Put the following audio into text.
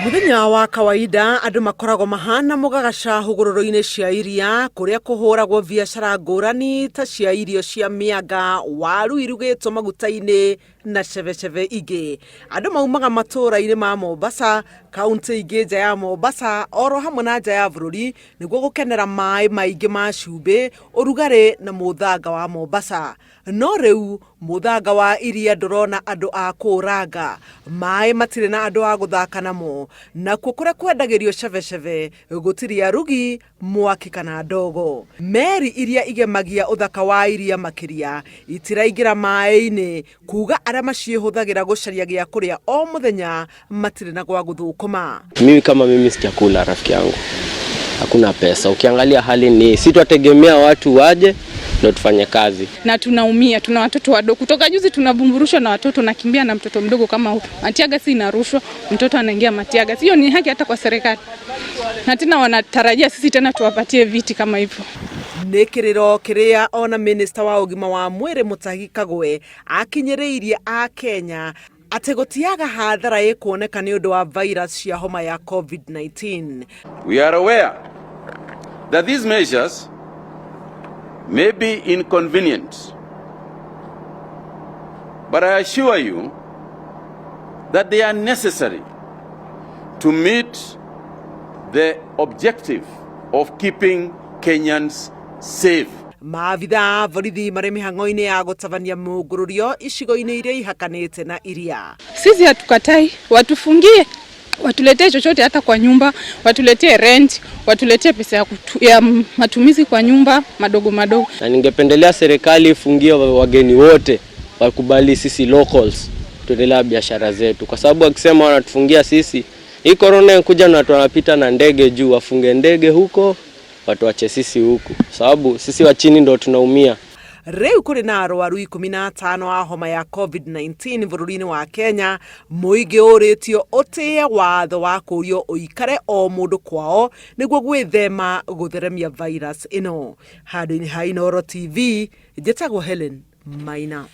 Muthenya wa kawaida andu makoragwo mahana mugagaca hugururu-ini cia iria kuria kuhuragwo biacara ngurani ta cia irio cia mianga, waru irugitwo maguta-ini na cebecebe ingi. Andu maumaga matura-ini ma Mombasa, kaunti ingi nja ya Mombasa, oro hamwe na nja ya bururi niguo gukenera mai maingi ma cumbi, urugari na muthanga wa Mombasa. No riu muthanga wa iria ndurona andu a kuranga, mai matire na andu a guthaka namo, na kuria kwendagirio cebecebe gutiri arugi, mwaki kana ndogo. Meri iria igemagia uthaka wa iria makiria itiraingira mai-ini, kuga aria maciihuthagira gucaria gia kuria o muthenya matire na gwa guthukuma. Mimi kama mimi sijakula, rafiki yangu, hakuna pesa. Ukiangalia hali ni sitategemea watu waje ndio tufanye kazi. Na tunaumia, tuna watoto wadogo. Kutoka juzi tunabumburushwa na watoto, nakimbia na mtoto mdogo kama huyu. Matiaga si inarushwa, mtoto anaingia matiaga. Hiyo ni haki hata kwa serikali. Na tena wanatarajia sisi tena tuwapatie viti kama hivyo. Nikiriro kiria ona minister wa ugima wa mwiri Mutahi Kagwe akinyiriirie a Kenya ati gutiaga hathara ikuoneka ni undu wa virus cia homa ya COVID-19. We are aware that these measures may be inconvenient, but I assure you that they are necessary to meet the objective of keeping Kenyans safe. Maavitha borithi mari mihango-ini ya gutabania mugururio icigo-ini iria ihakanite na iria. Sisi hatukatai, watufungie, watuletee chochote hata kwa nyumba, watuletee rent, watuletee pesa ya matumizi kwa nyumba madogo madogo. Na ningependelea serikali ifungie wageni wote, wakubali sisi locals tuendelee biashara zetu, kwa sababu akisema wanatufungia sisi, hii corona inakuja na watu wanapita na ndege juu, wafunge ndege huko, watu wache sisi huku, sababu sisi wa chini ndio tunaumia. Riu kuri na arwaru 15 a homa ya COVID-19 bururi-ini wa Kenya, muingi uritio utie watho wa kurio uikare o mundu kwao niguo gwithema gutheremia virus ino. Handũ-inĩ ha Inooro TV, njĩtagwo Helen Maina.